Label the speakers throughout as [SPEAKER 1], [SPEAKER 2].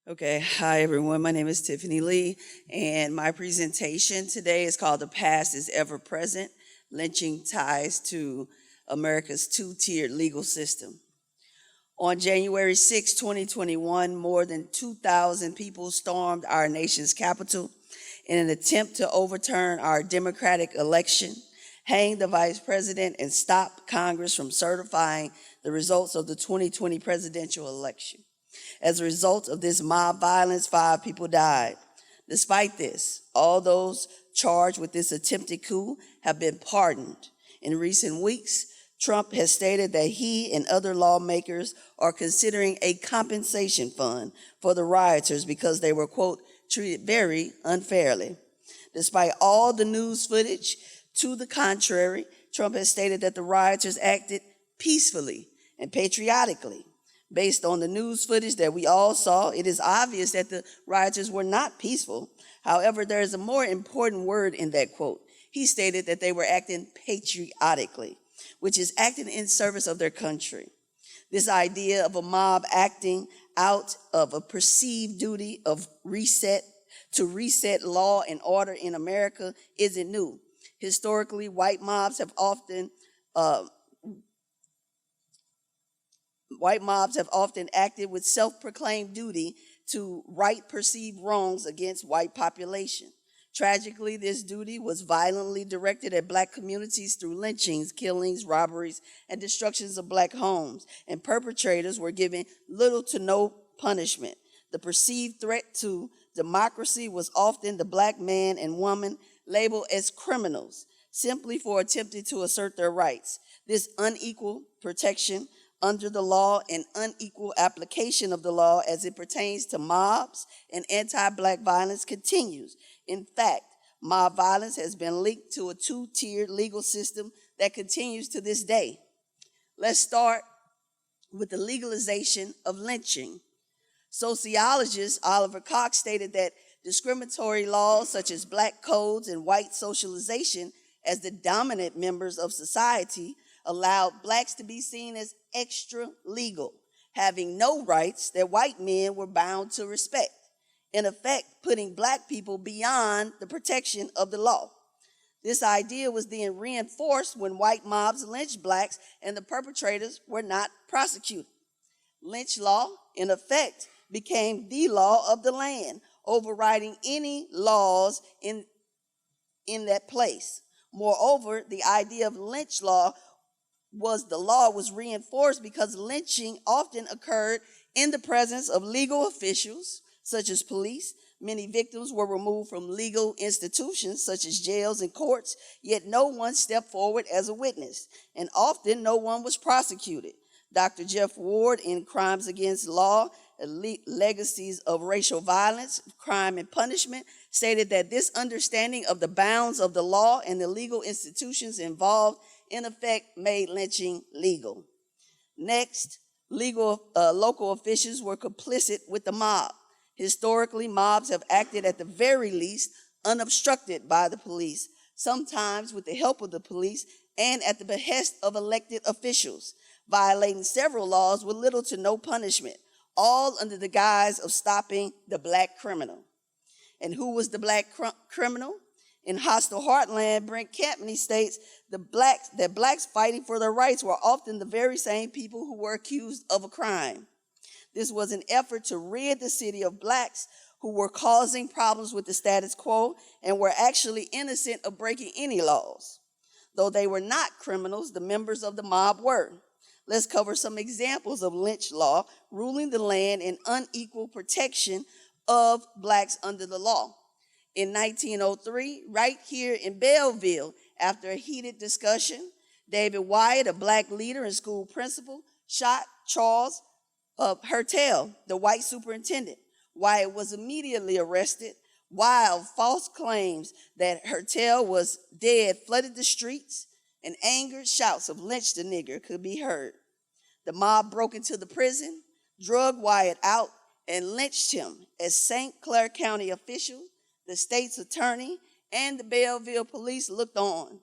[SPEAKER 1] Okay, hi everyone. My name is Tiffany Lee, and my presentation today is called The Past is Ever Present, Lynching Ties to America's Two-Tiered Legal System. On January 6, 2021, more than 2,000 people stormed our nation's capital in an attempt to overturn our democratic election, hang the vice president, and stop Congress from certifying the results of the 2020 presidential election. As a result of this mob violence, 5 people died. Despite this, all those charged with this attempted coup have been pardoned. In recent weeks, Trump has stated that he and other lawmakers are considering a compensation fund for the rioters because they were, quote, treated very unfairly. Despite all the news footage to the contrary, Trump has stated that the rioters acted peacefully and patriotically. Based on the news footage that we all saw, it is obvious that the rioters were not peaceful. However, there is a more important word in that quote. He stated that they were acting patriotically, which is acting in service of their country. This idea of a mob acting out of a perceived duty of reset law and order in America isn't new. Historically, white mobs have often acted with self-proclaimed duty to right perceived wrongs against white population. Tragically, this duty was violently directed at Black communities through lynchings, killings, robberies, and destructions of Black homes, and perpetrators were given little to no punishment. The perceived threat to democracy was often the Black man and woman labeled as criminals simply for attempting to assert their rights. This unequal protection under the law and unequal application of the law as it pertains to mobs and anti-Black violence continues. In fact, mob violence has been linked to a two-tiered legal system that continues to this day. Let's start with the legalization of lynching. Sociologist Oliver Cox stated that discriminatory laws such as Black codes and white socialization as the dominant members of society allowed Blacks to be seen as extra legal, having no rights that white men were bound to respect, in effect putting Black people beyond the protection of the law. This idea was then reinforced when white mobs lynched Blacks and the perpetrators were not prosecuted. Lynch law, in effect, became the law of the land, overriding any laws in that place. Moreover, the idea of lynch law was reinforced because lynching often occurred in the presence of legal officials, such as police. Many victims were removed from legal institutions, such as jails and courts, yet no one stepped forward as a witness, and often no one was prosecuted. Dr. Jeff Ward in Crimes Against Law, Legacies of Racial Violence, Crime and Punishment, stated that this understanding of the bounds of the law and the legal institutions involved in effect made lynching legal. Next, local officials were complicit with the mob. Historically, mobs have acted at the very least unobstructed by the police, sometimes with the help of the police and at the behest of elected officials, violating several laws with little to no punishment, all under the guise of stopping the Black criminal. And who was the Black criminal? In Hostile Heartland, Brent Campney states that Blacks fighting for their rights were often the very same people who were accused of a crime. This was an effort to rid the city of Blacks who were causing problems with the status quo and were actually innocent of breaking any laws. Though they were not criminals, the members of the mob were. Let's cover some examples of lynch law ruling the land and unequal protection of Blacks under the law. In 1903, right here in Belleville, after a heated discussion, David Wyatt, a Black leader and school principal, shot Charles Hertel, the white superintendent. Wyatt was immediately arrested, while false claims that Hertel was dead flooded the streets, and angered shouts of "lynch the nigger" could be heard. The mob broke into the prison, drugged Wyatt out, and lynched him as St. Clair County officials, the state's attorney, and the Belleville police looked on.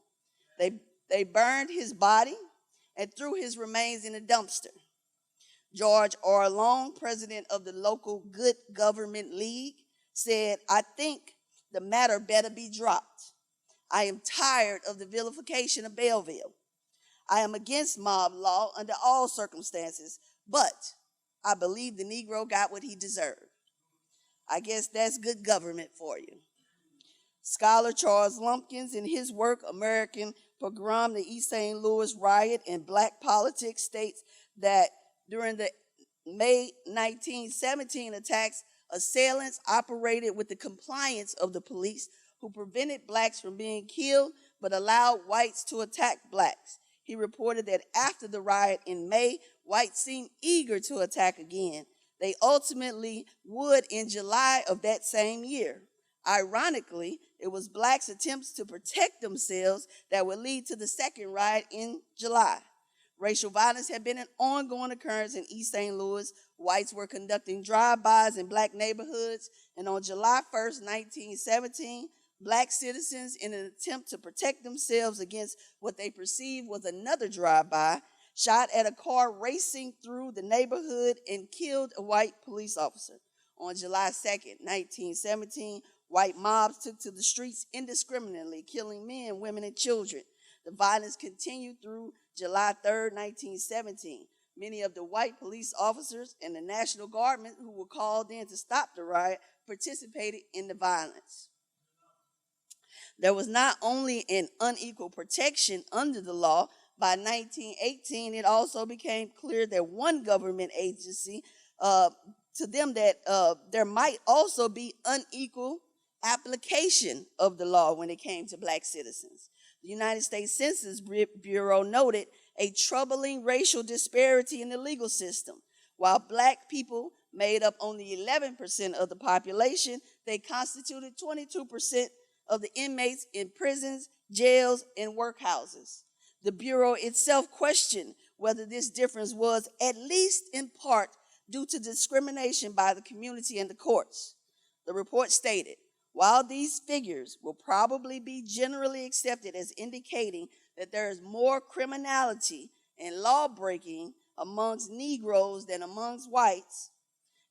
[SPEAKER 1] They burned his body and threw his remains in a dumpster. George R. Long, president of the local Good Government League, said, "I think the matter better be dropped. I am tired of the vilification of Belleville. I am against mob law under all circumstances, but I believe the Negro got what he deserved." I guess that's good government for you. Scholar Charles Lumpkins, in his work, American Pogrom, the East St. Louis Riot and Black Politics, states that during the May 1917 attacks, assailants operated with the compliance of the police, who prevented blacks from being killed but allowed whites to attack blacks. He reported that after the riot in May, whites seemed eager to attack again. They ultimately would in July of that same year. Ironically, it was blacks' attempts to protect themselves that would lead to the second riot in July. Racial violence had been an ongoing occurrence in East St. Louis. Whites were conducting drive-bys in black neighborhoods, and on July 1st, 1917, black citizens, in an attempt to protect themselves against what they perceived was another drive-by, shot at a car racing through the neighborhood and killed a white police officer. On July 2nd, 1917, white mobs took to the streets indiscriminately, killing men, women, and children. The violence continued through July 3rd, 1917. Many of the white police officers and the National Guardmen who were called in to stop the riot participated in the violence. There was not only an unequal protection under the law. By 1918, it also became clear that one government agency, to them that there might also be unequal application of the law when it came to black citizens. The United States Census Bureau noted a troubling racial disparity in the legal system. While black people made up only 11% of the population, they constituted 22% of the inmates in prisons, jails, and workhouses. The Bureau itself questioned whether this difference was, at least in part, due to discrimination by the community and the courts. The report stated, while these figures will probably be generally accepted as indicating that there is more criminality and law breaking amongst Negroes than amongst whites,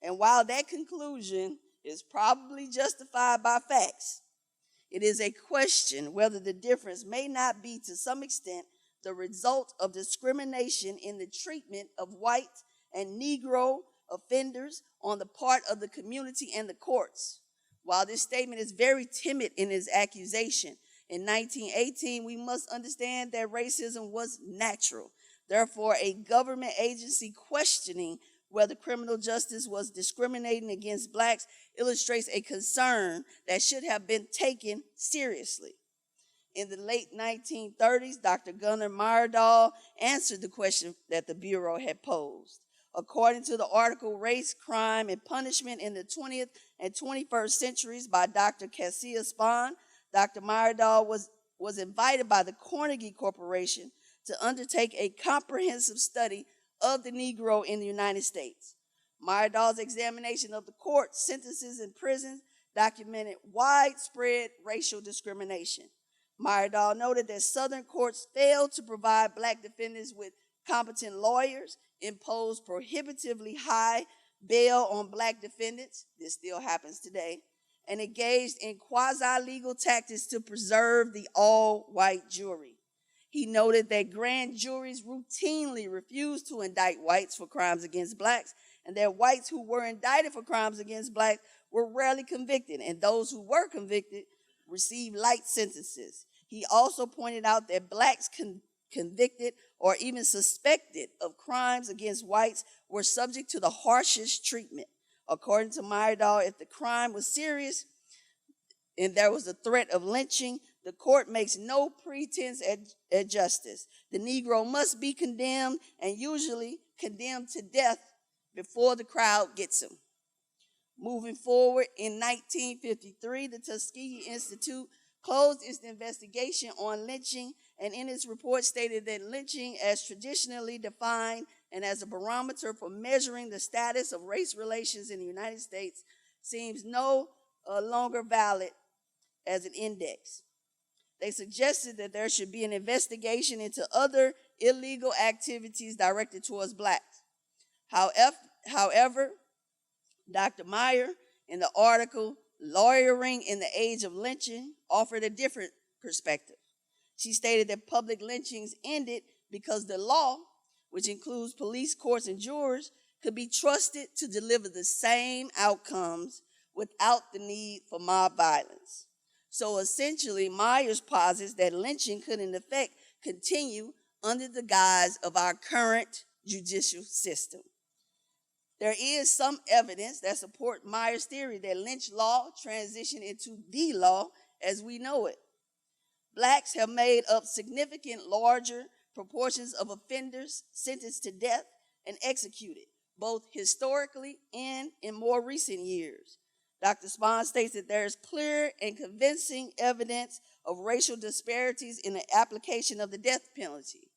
[SPEAKER 1] and while that conclusion is probably justified by facts, it is a question whether the difference may not be to some extent the result of discrimination in the treatment of white and Negro offenders on the part of the community and the courts. While this statement is very timid in its accusation, in 1918 we must understand that racism was natural. Therefore, a government agency questioning whether criminal justice was discriminating against blacks illustrates a concern that should have been taken seriously. In the late 1930s, Dr. Gunnar Myrdal answered the question that the Bureau had posed. According to the article Race, Crime, and Punishment in the 20th and 21st Centuries by Dr. Cassia Spahn, Dr. Myrdal was invited by the Carnegie Corporation to undertake a comprehensive study of the Negro in the United States. Myrdal's examination of the courts, sentences, and prisons documented widespread racial discrimination. Myrdal noted that Southern courts failed to provide black defendants with competent lawyers, imposed prohibitively high bail on black defendants, this still happens today, and engaged in quasi-legal tactics to preserve the all-white jury. He noted that grand juries routinely refused to indict whites for crimes against blacks, and that whites who were indicted for crimes against blacks were rarely convicted, and those who were convicted received light sentences. He also pointed out that blacks convicted or even suspected of crimes against whites were subject to the harshest treatment. According to Myrdal, if the crime was serious and there was a threat of lynching, the court makes no pretense at justice. The Negro must be condemned, and usually condemned to death before the crowd gets him. Moving forward, in 1953, the Tuskegee Institute closed its investigation on lynching, and in its report stated that lynching, as traditionally defined and as a barometer for measuring the status of race relations in the United States, seems no longer valid as an index. They suggested that there should be an investigation into other illegal activities directed towards blacks. However, Dr. Meyer, in the article Lawyering in the Age of Lynching, offered a different perspective. She stated that public lynchings ended because the law, which includes police, courts, and jurors, could be trusted to deliver the same outcomes without the need for mob violence. So essentially, Myers posits that lynching could in effect continue under the guise of our current judicial system. There is some evidence that support Myers' theory that lynch law transitioned into the law as we know it. Blacks have made up significant larger proportions of offenders sentenced to death and executed, both historically and in more recent years. Dr. Spahn states that there is clear and convincing evidence of racial disparities in the application of the death penalty.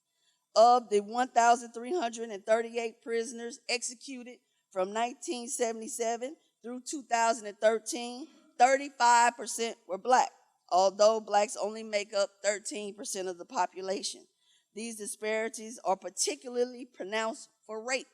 [SPEAKER 1] Of the 1,338 prisoners executed from 1977 through 2013, 35% were black, although blacks only make up 13% of the population. These disparities are particularly pronounced for rape.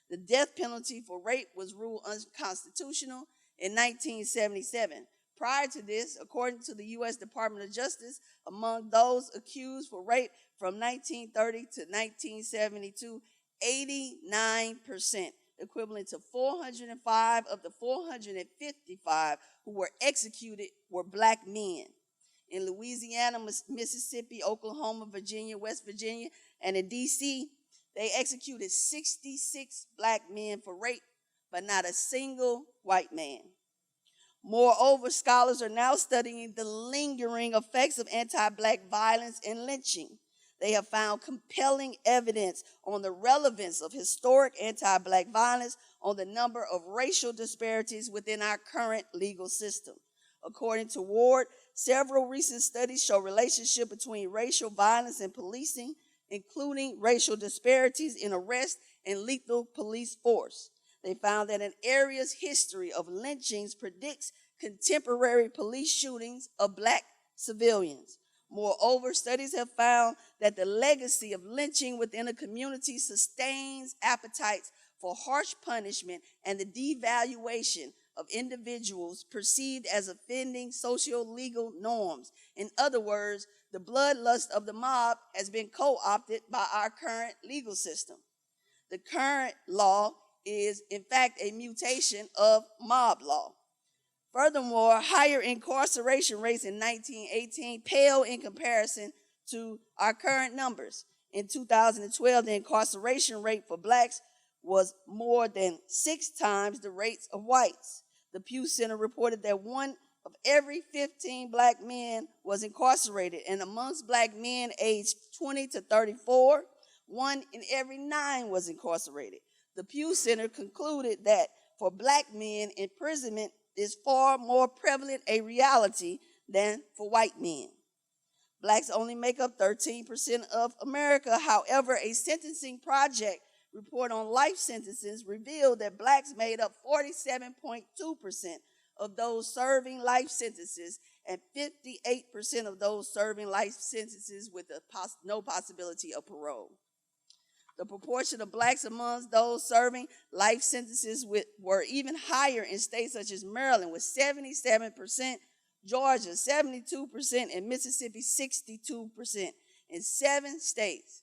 [SPEAKER 1] The death penalty for rape was ruled unconstitutional in 1977. Prior to this, according to the U.S. Department of Justice, among those accused for rape from 1930 to 1972, 89%, equivalent to 405 of the 455 who were executed, were black men. In Louisiana, Mississippi, Oklahoma, Virginia, West Virginia, and in D.C., they executed 66 black men for rape, but not a single white man. Moreover, scholars are now studying the lingering effects of anti-black violence and lynching. They have found compelling evidence on the relevance of historic anti-black violence on the number of racial disparities within our current legal system. According to Ward, several recent studies show relationship between racial violence and policing, including racial disparities in arrest and lethal police force. They found that an area's history of lynchings predicts contemporary police shootings of black civilians. Moreover, studies have found that the legacy of lynching within a community sustains appetites for harsh punishment and the devaluation of individuals perceived as offending socio-legal norms. In other words, the bloodlust of the mob has been co-opted by our current legal system. The current law is, in fact, a mutation of mob law. Furthermore, higher incarceration rates in 1918 pale in comparison to our current numbers. In 2012, the incarceration rate for blacks was more than 6 times the rates of whites. The Pew Center reported that 1 of every 15 black men was incarcerated, and amongst black men aged 20 to 34, 1 in every 9 was incarcerated. The Pew Center concluded that for black men, imprisonment is far more prevalent a reality than for white men. Blacks only make up 13% of America. However, a sentencing project report on life sentences revealed that blacks made up 47.2% of those serving life sentences and 58% of those serving life sentences with no possibility of parole. The proportion of blacks amongst those serving life sentences were even higher in states such as Maryland, with 77%, Georgia 72%, and Mississippi 62%. In 7 states,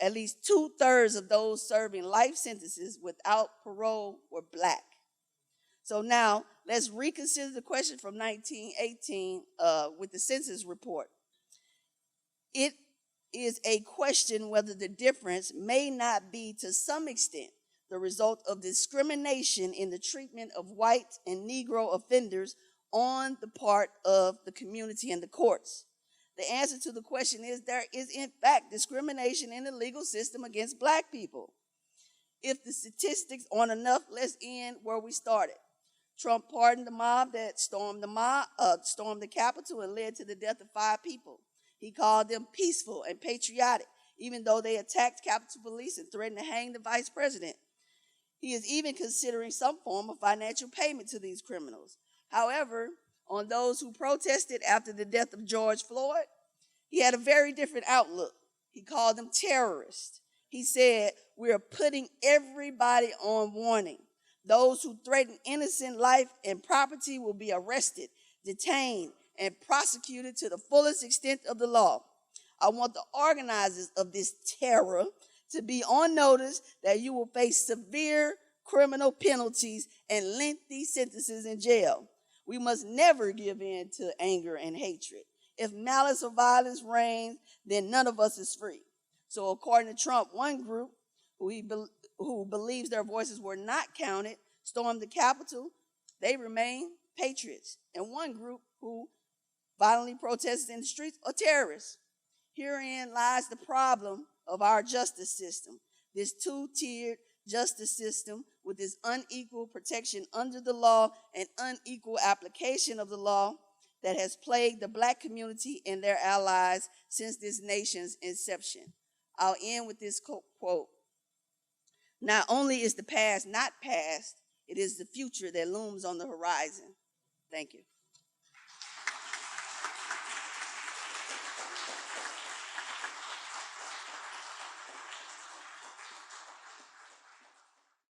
[SPEAKER 1] at least 2/3 of those serving life sentences without parole were black. So now let's reconsider the question from 1918 with the census report. It is a question whether the difference may not be to some extent the result of discrimination in the treatment of white and Negro offenders on the part of the community and the courts. The answer to the question is there is in fact discrimination in the legal system against black people. If the statistics aren't enough, let's end where we started. Trump pardoned the mob that stormed the Capitol and led to the death of 5 people. He called them peaceful and patriotic, even though they attacked Capitol Police and threatened to hang the vice president. He is even considering some form of financial payment to these criminals. However, on those who protested after the death of George Floyd, he had a very different outlook. He called them terrorists. He said, "We are putting everybody on warning. Those who threaten innocent life and property will be arrested, detained, and prosecuted to the fullest extent of the law. I want the organizers of this terror to be on notice that you will face severe criminal penalties and lengthy sentences in jail. We must never give in to anger and hatred. If malice or violence reigns, then none of us is free." So according to Trump, one group who believes their voices were not counted stormed the Capitol. They remain patriots. And one group who violently protested in the streets are terrorists. Herein lies the problem of our justice system. This two-tiered justice system with its unequal protection under the law and unequal application of the law that has plagued the Black community and their allies since this nation's inception. I'll end with this quote. "Not only is the past not past, it is the future that looms on the horizon." Thank you.